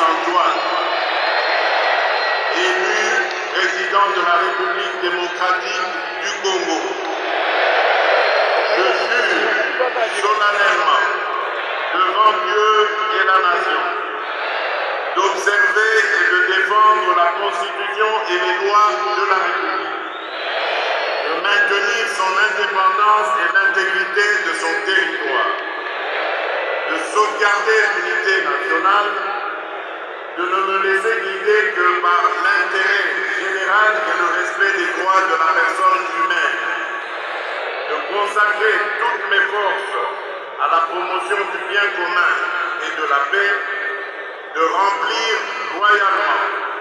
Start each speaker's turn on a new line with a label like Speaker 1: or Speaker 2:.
Speaker 1: Antoine, élu président de la République démocratique du Congo, je jure solennellement devant Dieu et la nation d'observer et de défendre la Constitution et les lois de la République, de maintenir son indépendance et l'intégrité de son territoire, de sauvegarder l'unité nationale, de ne me laisser guider que par l'intérêt général et le respect des droits de la personne humaine, de consacrer toutes mes forces à la promotion du bien commun et de la paix, de remplir loyalement